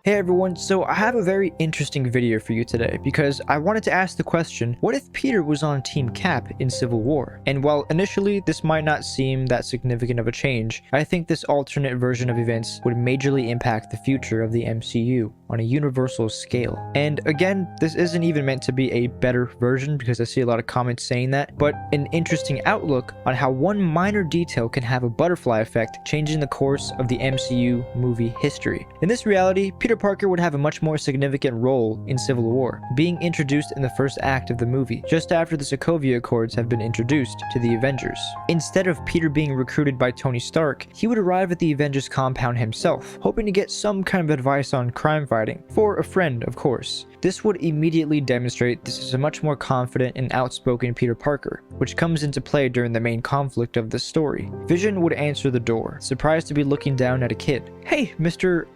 Hey everyone, so I have a very interesting video for you today because I wanted to ask the question, what if Peter was on Team Cap in Civil War? And while initially this might not seem that significant of a change, I think this alternate version of events would majorly impact the future of the MCU on a universal scale. And again, this isn't even meant to be a better version because I see a lot of comments saying that, but an interesting outlook on how one minor detail can have a butterfly effect, changing the course of the MCU movie history. In this reality, Peter Parker would have a much more significant role in Civil War, being introduced in the first act of the movie, just after the Sokovia Accords have been introduced to the Avengers. Instead of Peter being recruited by Tony Stark, he would arrive at the Avengers compound himself, hoping to get some kind of advice on crime fighting, for a friend of course. This would immediately demonstrate this is a much more confident and outspoken Peter Parker, which comes into play during the main conflict of the story. Vision would answer the door, surprised to be looking down at a kid. "Hey, Mr.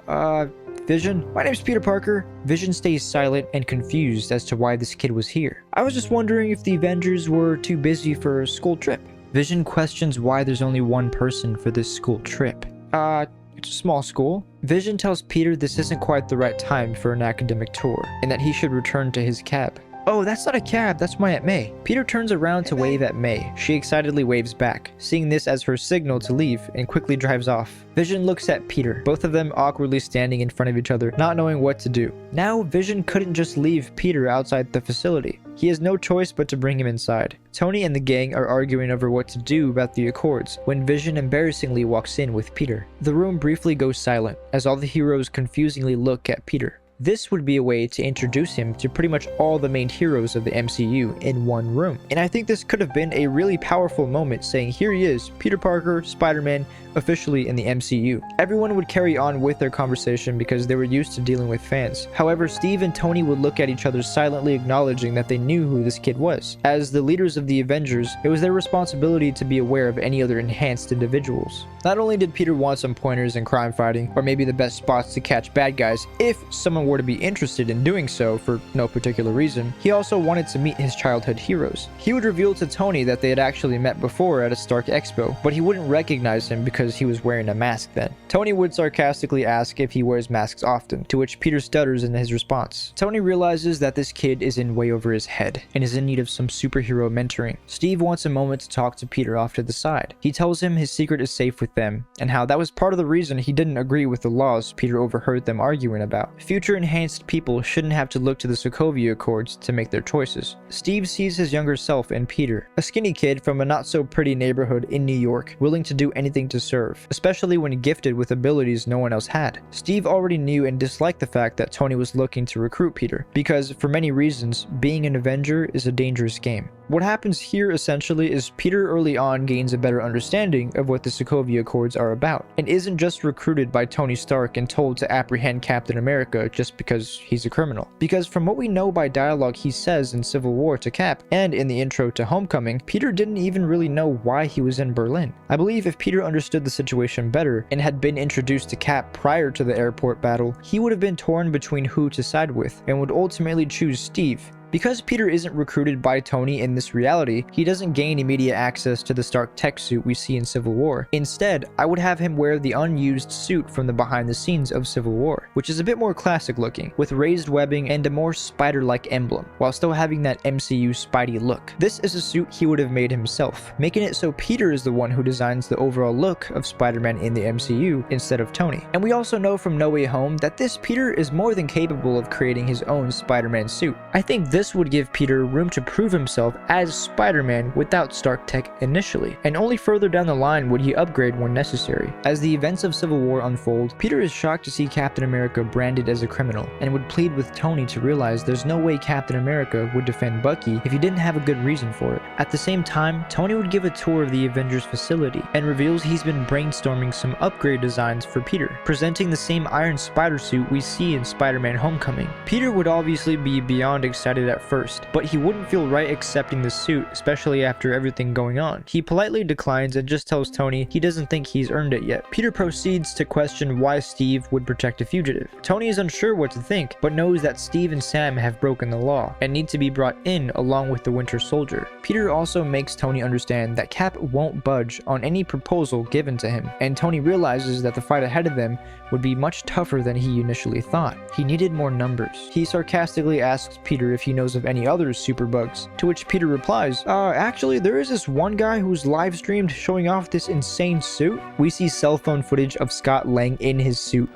Vision, my name's Peter Parker." Vision stays silent and confused as to why this kid was here. "I was just wondering if the Avengers were too busy for a school trip." Vision questions why there's only one person for this school trip. It's a small school." Vision tells Peter this isn't quite the right time for an academic tour, and that he should return to his cab. "Oh, that's not a cab, that's my Aunt May." Peter turns around to wave at May. She excitedly waves back, seeing this as her signal to leave, and quickly drives off. Vision looks at Peter, both of them awkwardly standing in front of each other, not knowing what to do. Now, Vision couldn't just leave Peter outside the facility. He has no choice but to bring him inside. Tony and the gang are arguing over what to do about the Accords when Vision embarrassingly walks in with Peter. The room briefly goes silent as all the heroes confusingly look at Peter. This would be a way to introduce him to pretty much all the main heroes of the MCU in one room. And I think this could have been a really powerful moment, saying here he is, Peter Parker, Spider-Man, officially in the MCU. Everyone would carry on with their conversation because they were used to dealing with fans. However, Steve and Tony would look at each other silently, acknowledging that they knew who this kid was. As the leaders of the Avengers, it was their responsibility to be aware of any other enhanced individuals. Not only did Peter want some pointers in crime fighting, or maybe the best spots to catch bad guys if someone were to be interested in doing so for no particular reason, he also wanted to meet his childhood heroes. He would reveal to Tony that they had actually met before at a Stark Expo, but he wouldn't recognize him because he was wearing a mask then. Tony would sarcastically ask if he wears masks often, to which Peter stutters in his response. Tony realizes that this kid is in way over his head and is in need of some superhero mentoring. Steve wants a moment to talk to Peter off to the side. He tells him his secret is safe with them, and how that was part of the reason he didn't agree with the laws Peter overheard them arguing about. Future enhanced people shouldn't have to look to the Sokovia Accords to make their choices. Steve sees his younger self in Peter, a skinny kid from a not-so-pretty neighborhood in New York, willing to do anything to serve, especially when gifted with abilities no one else had. Steve already knew and disliked the fact that Tony was looking to recruit Peter, because for many reasons, being an Avenger is a dangerous game. What happens here essentially is Peter early on gains a better understanding of what the Sokovia Accords are about, and isn't just recruited by Tony Stark and told to apprehend Captain America just because he's a criminal. Because from what we know by dialogue he says in Civil War to Cap, and in the intro to Homecoming, Peter didn't even really know why he was in Berlin. I believe if Peter understood the situation better and had been introduced to Cap prior to the airport battle, he would have been torn between who to side with, and would ultimately choose Steve. Because Peter isn't recruited by Tony in this reality, he doesn't gain immediate access to the Stark tech suit we see in Civil War. Instead, I would have him wear the unused suit from the behind the scenes of Civil War, which is a bit more classic looking, with raised webbing and a more spider-like emblem, while still having that MCU Spidey look. This is a suit he would have made himself, making it so Peter is the one who designs the overall look of Spider-Man in the MCU instead of Tony. And we also know from No Way Home that this Peter is more than capable of creating his own Spider-Man suit. I think this would give Peter room to prove himself as Spider-Man without Stark tech initially, and only further down the line would he upgrade when necessary. As the events of Civil War unfold, Peter is shocked to see Captain America branded as a criminal, and would plead with Tony to realize there's no way Captain America would defend Bucky if he didn't have a good reason for it. At the same time, Tony would give a tour of the Avengers facility, and reveals he's been brainstorming some upgrade designs for Peter, presenting the same Iron Spider suit we see in Spider-Man Homecoming. Peter would obviously be beyond excited excited at first, but he wouldn't feel right accepting the suit, especially after everything going on. He politely declines and just tells Tony he doesn't think he's earned it yet. Peter proceeds to question why Steve would protect a fugitive. Tony is unsure what to think, but knows that Steve and Sam have broken the law and need to be brought in along with the Winter Soldier. Peter also makes Tony understand that Cap won't budge on any proposal given to him, and Tony realizes that the fight ahead of them would be much tougher than he initially thought. He needed more numbers. He sarcastically asks Peter if he knows of any other superbugs, to which Peter replies, actually there is this one guy who's live streamed showing off this insane suit. We see cell phone footage of Scott Lang in his suit,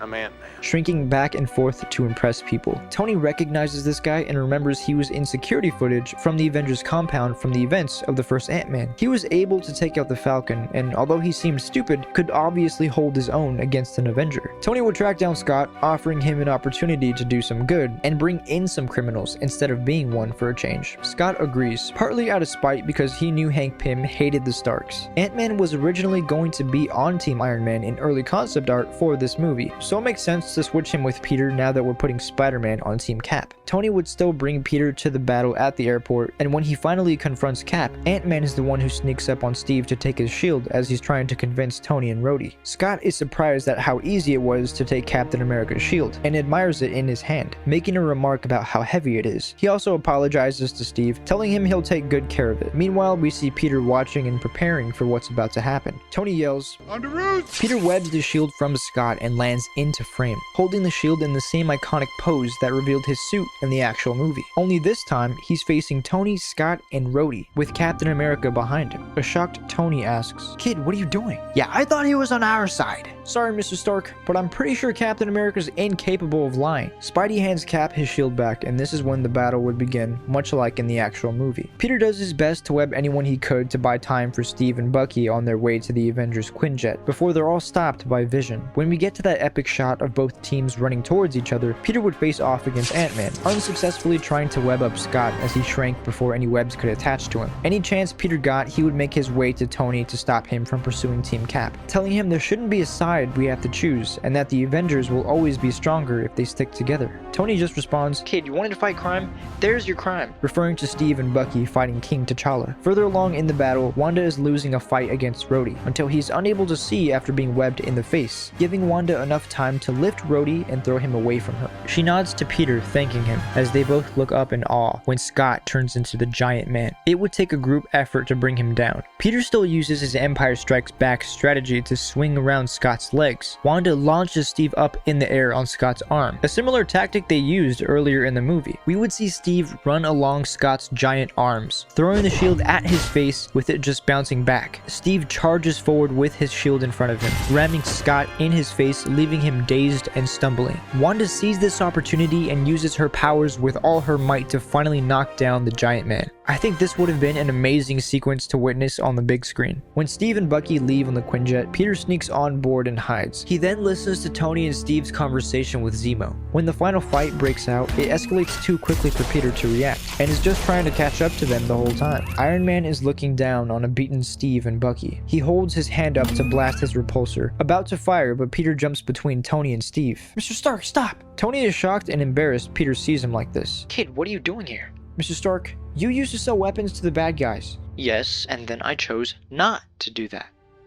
shrinking back and forth to impress people. Tony recognizes this guy and remembers he was in security footage from the Avengers compound from the events of the first Ant-Man. He was able to take out the Falcon, and although he seemed stupid, could obviously hold his own against an Avenger. Tony would track down Scott, offering him an opportunity to do some good and bring in some criminals instead of being one for a change. Scott agrees, partly out of spite because he knew Hank Pym hated the Starks. Ant-Man was originally going to be on Team Iron Man in early concept art for this movie, so it makes sense to switch him with Peter now that we're putting Spider-Man on Team Cap. Tony would still bring Peter to the battle at the airport, and when he finally confronts Cap, Ant-Man is the one who sneaks up on Steve to take his shield as he's trying to convince Tony and Rhodey. Scott is surprised at how easy it was to take Captain America's shield, and admires it in his hand, making a remark about how heavy it is. He also apologizes to Steve, telling him he'll take good care of it. Meanwhile, we see Peter watching and preparing for what's about to happen. Tony yells, "On the roof!" Peter webs the shield from Scott and lands into frame, holding the shield in the same iconic pose that revealed his suit in the actual movie. Only this time, he's facing Tony, Scott, and Rhodey, with Captain America behind him. A shocked Tony asks, "Kid, what are you doing?" "Yeah, I thought he was on our side." "Sorry, Mr. Stark, but I'm pretty sure Captain America's incapable of lying." Spidey hands Cap his shield back, and this is when the battle would begin, much like in the actual movie. Peter does his best to web anyone he could to buy time for Steve and Bucky on their way to the Avengers Quinjet, before they're all stopped by Vision. When we get to that epic shot of both teams running towards each other, Peter would face off against Ant-Man, unsuccessfully trying to web up Scott as he shrank before any webs could attach to him. Any chance Peter got, he would make his way to Tony to stop him from pursuing Team Cap, telling him there shouldn't be a side we have to choose, and that the Avengers will always be stronger if they stick together. Tony just responds, "Kid, you wanted to fight crime? There's your crime," referring to Steve and Bucky fighting King T'Challa. Further along in the battle, Wanda is losing a fight against Rhodey, until he's unable to see after being webbed in the face, giving Wanda enough time to lift Rhodey and throw him away from her. She nods to Peter, thanking him, as they both look up in awe when Scott turns into the giant man. It would take a group effort to bring him down. Peter still uses his Empire Strikes Back strategy to swing around Scott's legs. Wanda launches Steve up in the air on Scott's arm, a similar tactic they used earlier in the movie. We would see Steve run along Scott's giant arms, throwing the shield at his face with it just bouncing back. Steve charges forward with his shield in front of him, ramming Scott in his face, leaving him dazed and stumbling. Wanda sees this opportunity and uses her powers with all her might to finally knock down the giant man. I think this would have been an amazing sequence to witness on the big screen. When Steve and Bucky leave on the Quinjet, Peter sneaks on board and hides. He then listens to Tony and Steve's conversation with Zemo. When the final fight breaks out, it escalates too quickly for Peter to react, and is just trying to catch up to them the whole time. Iron Man is looking down on a beaten Steve and Bucky. He holds his hand up to blast his repulsor, about to fire, but Peter jumps between Tony and Steve. "Mr. Stark, stop!" Tony is shocked and embarrassed Peter sees him like this. "Kid, what are you doing here?" "Mr. Stark, you used to sell weapons to the bad guys." "Yes, and then I chose not to do that."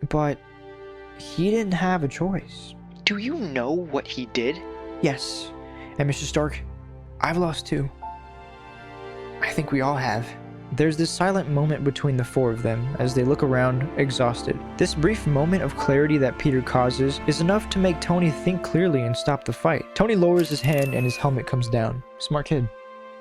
"But he didn't have a choice." "Do you know what he did?" "Yes, and Mr. Stark, I've lost too. I think we all have." There's this silent moment between the four of them as they look around, exhausted. This brief moment of clarity that Peter causes is enough to make Tony think clearly and stop the fight. Tony lowers his hand and his helmet comes down. Smart kid.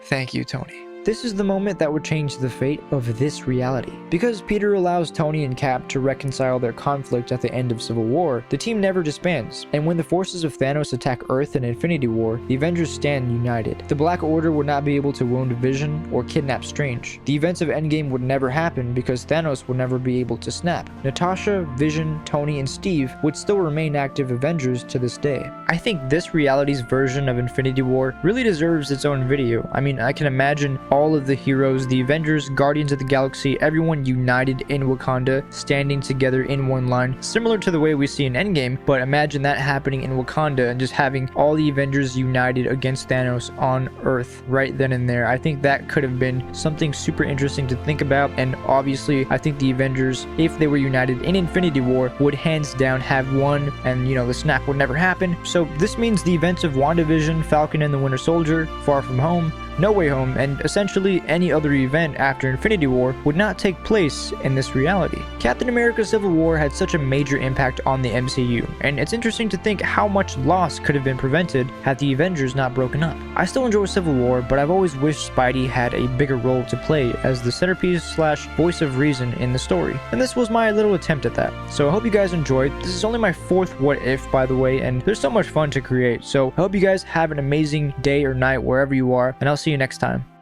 "Thank you, Tony." This is the moment that would change the fate of this reality. Because Peter allows Tony and Cap to reconcile their conflict at the end of Civil War, the team never disbands, and when the forces of Thanos attack Earth in Infinity War, the Avengers stand united. The Black Order would not be able to wound Vision or kidnap Strange. The events of Endgame would never happen because Thanos would never be able to snap. Natasha, Vision, Tony, and Steve would still remain active Avengers to this day. I think this reality's version of Infinity War really deserves its own video. I mean, I can imagine all of the heroes, the Avengers, Guardians of the Galaxy, everyone united in Wakanda, standing together in one line, similar to the way we see in Endgame, but imagine that happening in Wakanda and just having all the Avengers united against Thanos on Earth right then and there. I think that could have been something super interesting to think about, and obviously I think the Avengers, if they were united in Infinity War, would hands down have won, and you know, the snap would never happen. So this means the events of WandaVision, Falcon and the Winter Soldier, Far From Home, No Way Home, and essentially any other event after Infinity War would not take place in this reality. Captain America Civil War had such a major impact on the MCU, and it's interesting to think how much loss could have been prevented had the Avengers not broken up. I still enjoy Civil War, but I've always wished Spidey had a bigger role to play as the centerpiece slash voice of reason in the story, and this was my little attempt at that. So I hope you guys enjoyed. This is only my 4th What If, by the way, and there's so much fun to create, so I hope you guys have an amazing day or night wherever you are, and I'll see you next time.